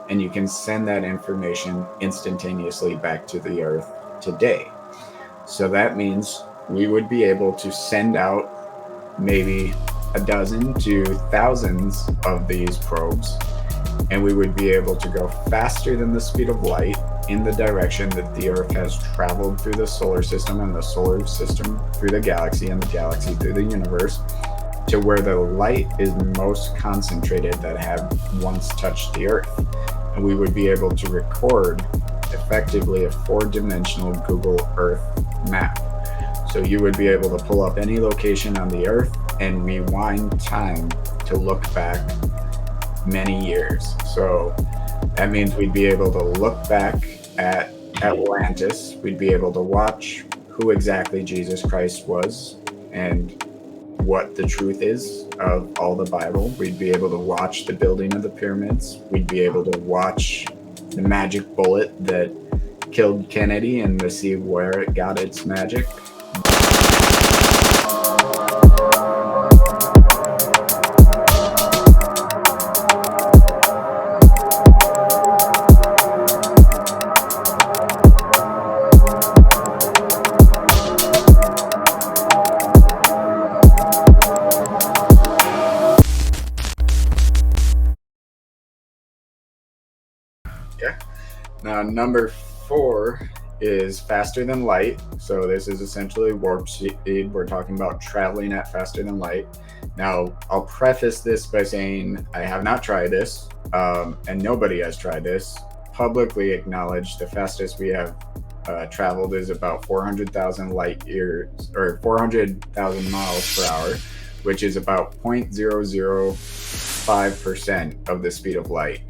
and you can send that information instantaneously back to the Earth today. So that means we would be able to send out maybe a dozen to thousands of these probes, and we would be able to go faster than the speed of light in the direction that the Earth has traveled through the solar system, and the solar system through the galaxy, and the galaxy through the universe, to where the light is most concentrated that had once touched the Earth. And we would be able to record effectively a 4-dimensional Google Earth map. So you would be able to pull up any location on the Earth and rewind time to look back many years. So that means we'd be able to look back at Atlantis. We'd be able to watch who exactly Jesus Christ was and what the truth is of all the Bible. We'd be able to watch the building of the pyramids. We'd be able to watch the magic bullet that killed Kennedy and to see where it got its magic. Yeah. Now, number 4 is faster than light. So this is essentially warp speed. We're talking about traveling at faster than light. Now, I'll preface this by saying I have not tried this, and nobody has tried this. Publicly acknowledged the fastest we have traveled is about 400,000 light years, or 400,000 miles per hour, which is about 0.005% of the speed of light.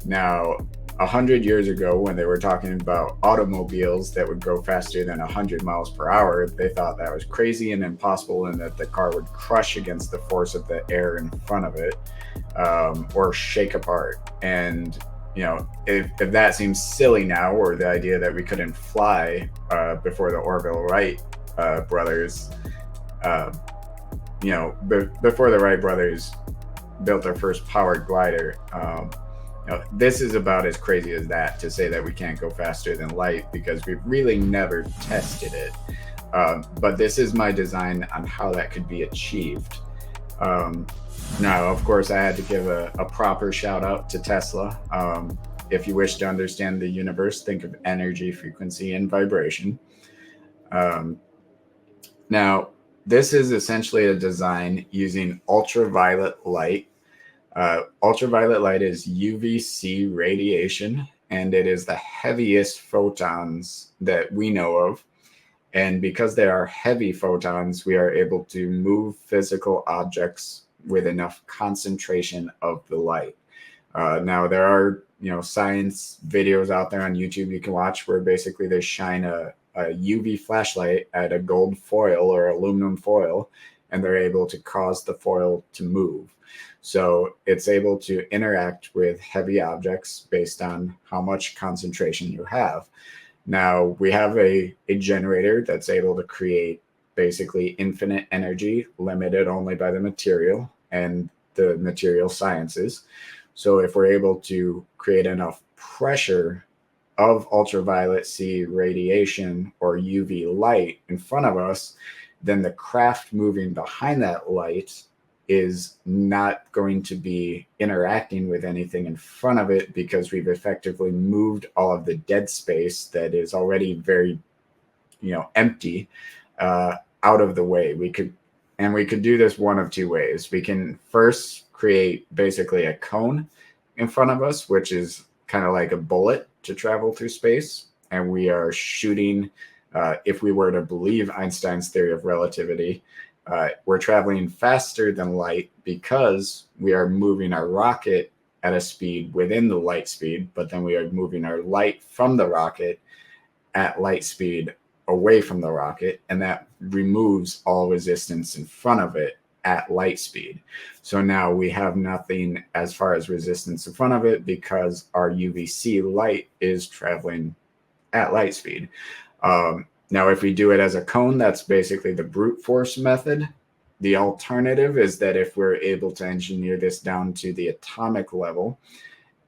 Now, 100 years ago, when they were talking about automobiles that would go faster than 100 miles per hour, they thought that was crazy and impossible, and that the car would crush against the force of the air in front of it, or shake apart. And if that seems silly now, or the idea that we couldn't fly before the Orville Wright brothers, before the Wright brothers built their first powered glider. This is about as crazy as that, to say that we can't go faster than light, because we've really never tested it. But this is my design on how that could be achieved. Now, of course, I had to give a proper shout out to Tesla. If you wish to understand the universe, think of energy, frequency, and vibration. Now, this is essentially a design using ultraviolet light. Ultraviolet light is UVC radiation, and it is the heaviest photons that we know of. And because they are heavy photons, we are able to move physical objects with enough concentration of the light. Now, there are science videos out there on YouTube you can watch where basically they shine a UV flashlight at a gold foil or aluminum foil, and they're able to cause the foil to move. So it's able to interact with heavy objects based on how much concentration you have. Now, we have a generator that's able to create basically infinite energy, limited only by the material and the material sciences. So if we're able to create enough pressure of ultraviolet C radiation or UV light in front of us, then the craft moving behind that light is not going to be interacting with anything in front of it, because we've effectively moved all of the dead space that is already very, empty, out of the way. We could do this one of two ways. We can first create basically a cone in front of us, which is kind of like a bullet to travel through space. And we are shooting, if we were to believe Einstein's theory of relativity, we're traveling faster than light because we are moving our rocket at a speed within the light speed, but then we are moving our light from the rocket at light speed away from the rocket, and that removes all resistance in front of it at light speed. So now we have nothing as far as resistance in front of it, because our UVC light is traveling at light speed. Now, if we do it as a cone, that's basically the brute force method. The alternative is that if we're able to engineer this down to the atomic level,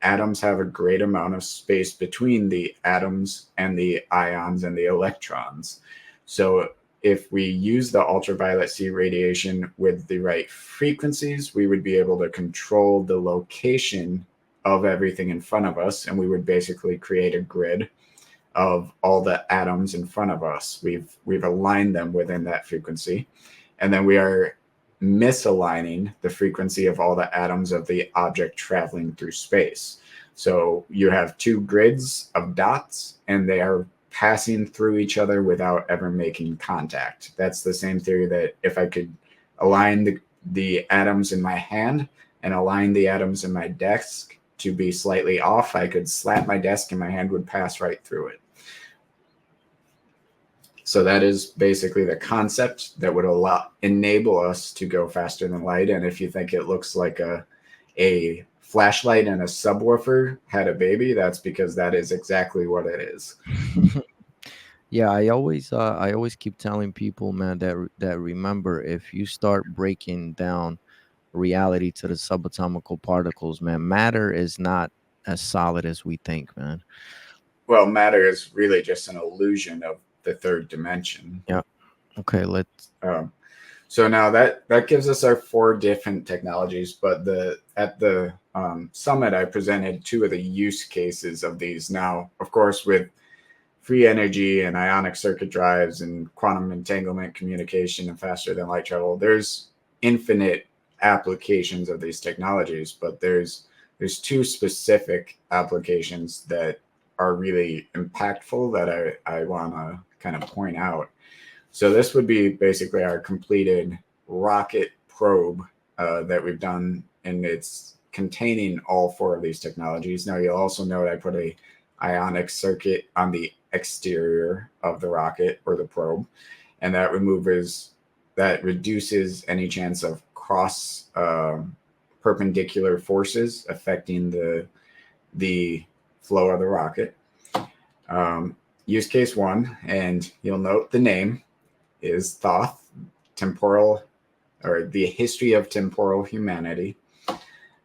atoms have a great amount of space between the atoms and the ions and the electrons. So if we use the ultraviolet C radiation with the right frequencies, we would be able to control the location of everything in front of us, and we would basically create a grid of all the atoms in front of us. We've aligned them within that frequency, and then we are misaligning the frequency of all the atoms of the object traveling through space. So you have two grids of dots, and they are passing through each other without ever making contact. That's the same theory that if I could align the atoms in my hand and align the atoms in my desk to be slightly off, I could slap my desk and my hand would pass right through it. So that is basically the concept that would enable us to go faster than light. And if you think it looks like a flashlight and a subwoofer had a baby, that's because that is exactly what it is. Yeah, I always keep telling people, man, that remember, if you start breaking down reality to the subatomical particles, man, matter is not as solid as we think, man. Well, matter is really just an illusion of the third dimension. Yeah. Okay, let's. So now that gives us our 4 different technologies, but at the summit, I presented 2 of the use cases of these. Now, of course, with free energy and ionic circuit drives and quantum entanglement communication and faster than light travel, there's infinite applications of these technologies, but there's 2 specific applications that are really impactful that I want to kind of point out. So this would be basically our completed rocket probe that we've done, and it's containing all 4 of these technologies. Now you'll also note I put a ionic circuit on the exterior of the rocket or the probe, and that reduces any chance of cross perpendicular forces affecting the flow of the rocket. Use case 1, and you'll note the name is Thoth, temporal, or the history of temporal humanity.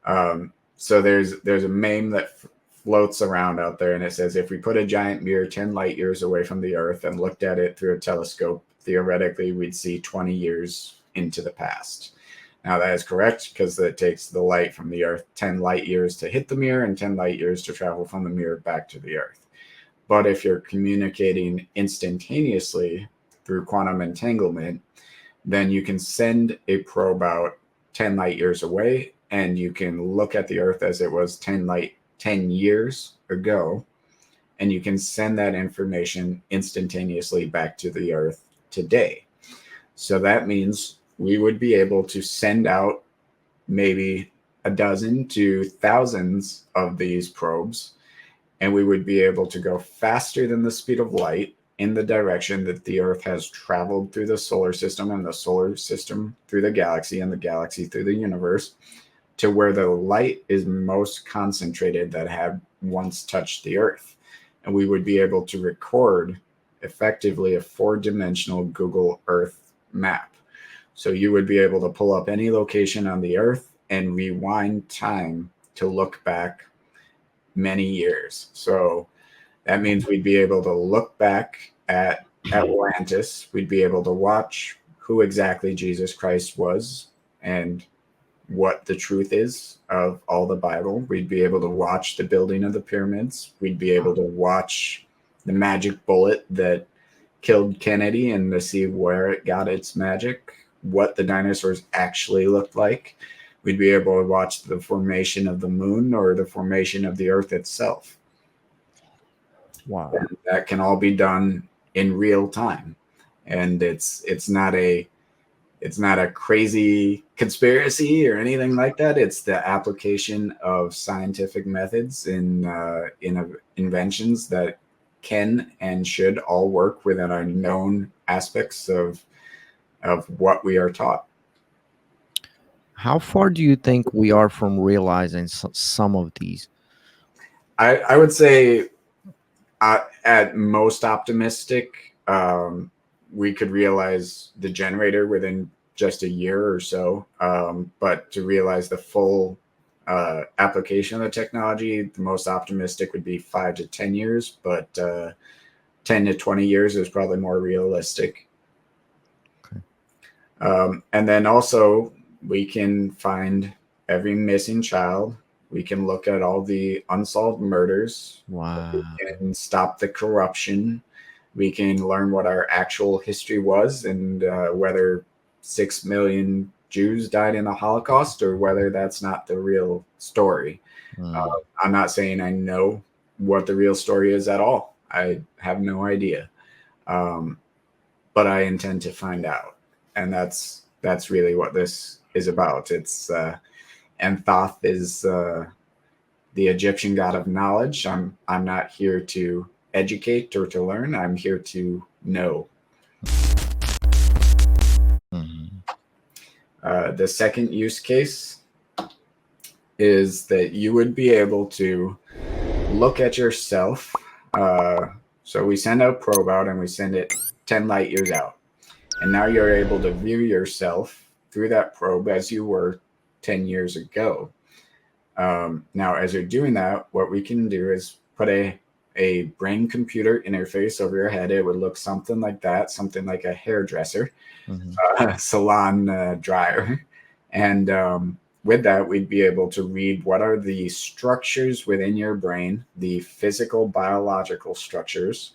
So there's a meme that floats around out there, and it says, if we put a giant mirror 10 light years away from the Earth and looked at it through a telescope, theoretically we'd see 20 years into the past. Now that is correct, because it takes the light from the Earth 10 light years to hit the mirror and 10 light years to travel from the mirror back to the Earth. But if you're communicating instantaneously through quantum entanglement, then you can send a probe out 10 light years away, and you can look at the Earth as it was 10 years ago, and you can send that information instantaneously back to the Earth today. So that means we would be able to send out maybe a dozen to thousands of these probes, and we would be able to go faster than the speed of light in the direction that the Earth has traveled through the solar system, and the solar system through the galaxy, and the galaxy through the universe, to where the light is most concentrated that had once touched the Earth. And we would be able to record effectively a 4-dimensional Google Earth map. So you would be able to pull up any location on the Earth and rewind time to look back many years. So that means we'd be able to look back at Atlantis. We'd be able to watch who exactly Jesus Christ was and what the truth is of all the Bible. We'd be able to watch the building of the pyramids. We'd be able to watch the magic bullet that killed Kennedy and to see where it got its magic, what the dinosaurs actually looked like. We'd be able to watch the formation of the moon or the formation of the Earth itself. Wow. And that can all be done in real time. And it's not a crazy conspiracy or anything like that. It's the application of scientific methods in inventions that can and should all work within our known aspects of what we are taught. How far do you think we are from realizing some of these? I would say at most optimistic, we could realize the generator within just a year or so. But to realize the full application of the technology, the most optimistic would be 5 to 10 years, but 10 to 20 years is probably more realistic. Okay. And then also, we can find every missing child. We can look at all the unsolved murders. Wow. We can stop the corruption. We can learn what our actual history was and whether 6 million Jews died in the Holocaust or whether that's not the real story. Mm. I'm not saying I know what the real story is at all. I have no idea. But I intend to find out. And that's really what this is about. It's and Thoth is the Egyptian god of knowledge. I'm not here to educate or to learn. I'm here to know. Mhm. The second use case is that you would be able to look at yourself. So we send a probe out and we send it 10 light years out. And now you're able to view yourself through that probe as you were 10 years ago. Now, as you're doing that, what we can do is put a brain computer interface over your head. It would look something like that, something like a hairdresser, salon dryer. And with that, we'd be able to read what are the structures within your brain, the physical, biological structures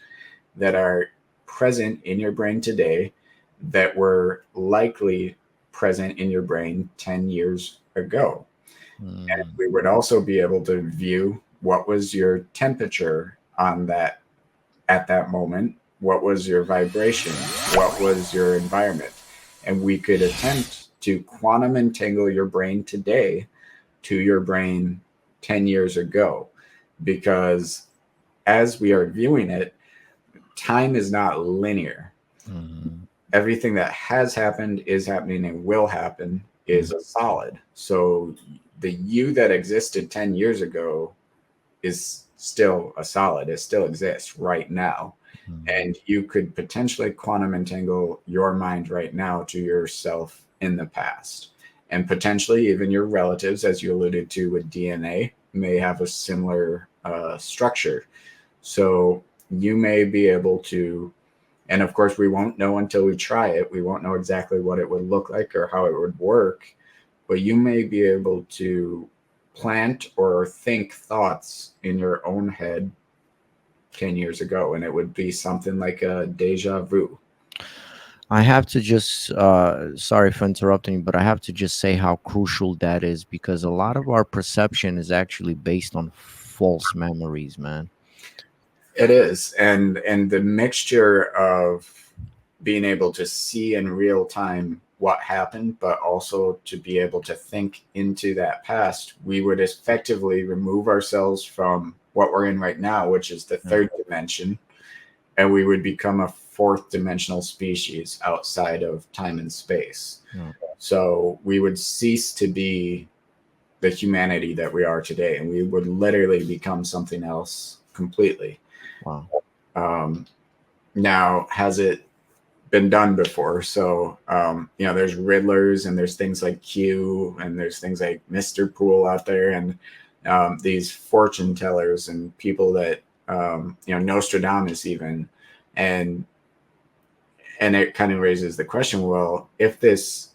that are present in your brain today that were likely present in your brain 10 years ago. And we would also be able to view what was your temperature on that at that moment, what was your vibration, what was your environment. And we could attempt to quantum entangle your brain today to your brain 10 years ago. Because as we are viewing it, time is not linear. Everything that has happened, is happening, and will happen is a solid. So the you that existed 10 years ago is still a solid. It still exists right now. And you could potentially quantum entangle your mind right now to yourself in the past. And potentially even your relatives, as you alluded to with DNA, may have a similar structure. So you may be able to, and of course, we won't know until we try it. We won't know exactly what it would look like or how it would work, but you may be able to plant or think thoughts in your own head 10 years ago, and it would be something like a deja vu. I have to just sorry for interrupting, but I have to just say how crucial that is, because a lot of our perception is actually based on false memories, man. It is, and the mixture of being able to see in real time what happened, but also to be able to think into that past, we would effectively remove ourselves from what we're in right now, which is the third dimension, and we would become a fourth dimensional species outside of time and space. So we would cease to be the humanity that we are today, and we would literally become something else completely. Wow. Now, has it been done before? So, there's Riddlers and there's things like Q and there's things like Mr. Pool out there, and these fortune tellers and people that, Nostradamus even. And it kind of raises the question, well, if this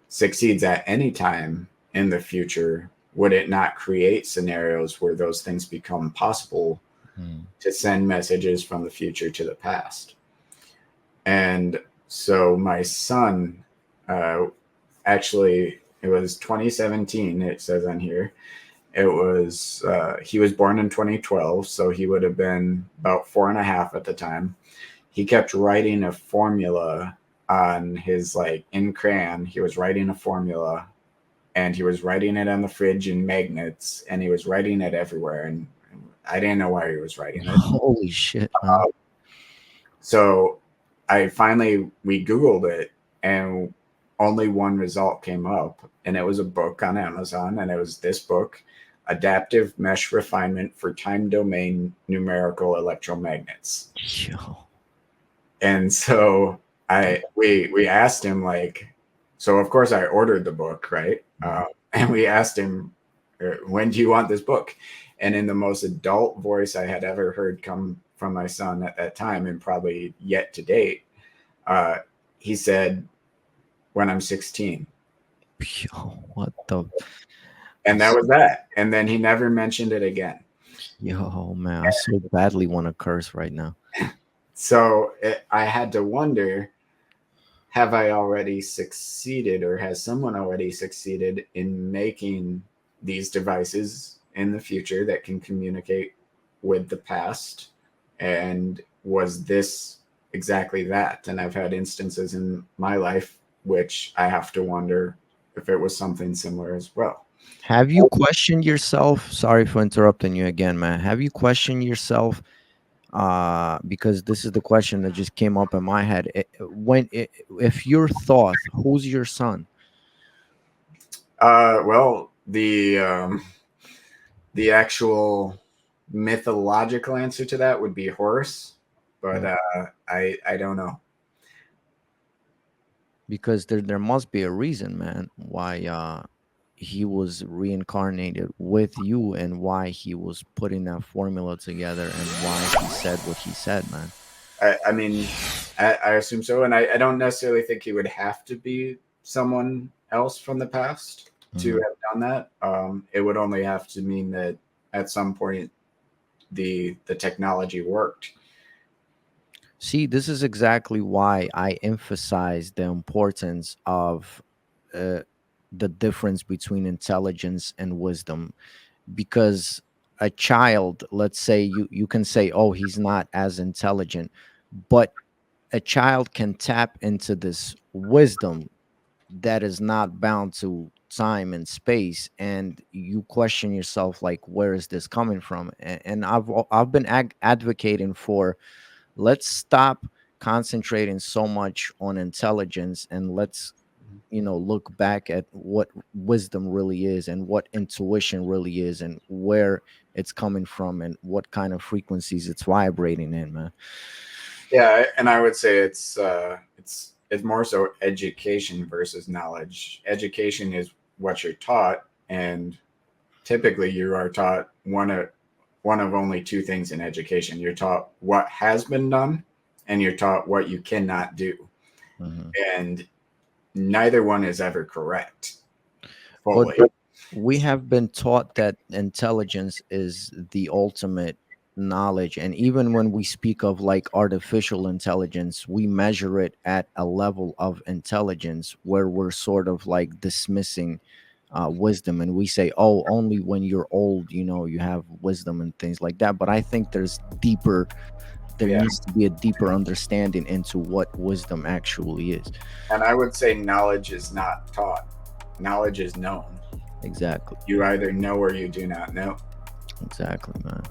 succeeds at any time in the future, would it not create scenarios where those things become possible to send messages from the future to the past? And so my son, actually, it was 2017, it says on here. It was, he was born in 2012, so he would have been about 4.5 at the time. He kept writing a formula on his, in crayon. He was writing a formula, and he was writing it on the fridge in magnets, and he was writing it everywhere. And I didn't know why he was writing it. Holy shit, man. So we Googled it, and only one result came up, and it was a book on Amazon, and it was this book, Adaptive Mesh Refinement for Time Domain Numerical Electromagnets. Yo. And so we asked him, so of course I ordered the book, right? And we asked him, Or when do you want this book? And in the most adult voice I had ever heard come from my son at that time, and probably yet to date, he said, when I'm 16. Yo, what the? And that was that. And then he never mentioned it again. Yo, man, I so badly want to curse right now. So I had to wonder, have I already succeeded, or has someone already succeeded in making these devices in the future that can communicate with the past? And was this exactly that? And I've had instances in my life which I have to wonder if it was something similar as well. Have you questioned yourself? Sorry for interrupting you again, man. Have you questioned yourself? Because this is the question that just came up in my head. If your thought, who's your son? Well, the actual mythological answer to that would be Horus, but Mm. I don't know. Because there must be a reason, man, why he was reincarnated with you and why he was putting that formula together and why he said what he said, man. I mean, I assume so, and I don't necessarily think he would have to be someone else from the past to Mhm. have done that. It would only have to mean that at some point the technology worked. See, this is exactly why I emphasize the importance of uh, the difference between intelligence and wisdom. Because a child, let's say you can say, oh, he's not as intelligent, but a child can tap into this wisdom that is not bound to time and space, and you question yourself like, where is this coming from? And I've been advocating for, let's stop concentrating so much on intelligence, and let's look back at what wisdom really is and what intuition really is and where it's coming from and what kind of frequencies it's vibrating in, man. Yeah, and I would say it's more so education versus knowledge. Education is what you're taught, and typically you are taught one of only two things in education. You're taught what has been done, and you're taught what you cannot do. Mhm. And neither one is ever correct But fully. we have been taught that intelligence is the ultimate knowledge, and even when we speak of like artificial intelligence, we measure it at a level of intelligence where we're sort of like dismissing wisdom, and we say, oh, only when you're old, you have wisdom and things like that. But I think there Yeah. needs to be a deeper understanding into what wisdom actually is. And I would say knowledge is not taught. Knowledge is known. Exactly. You either know or you do not know. Exactly, man.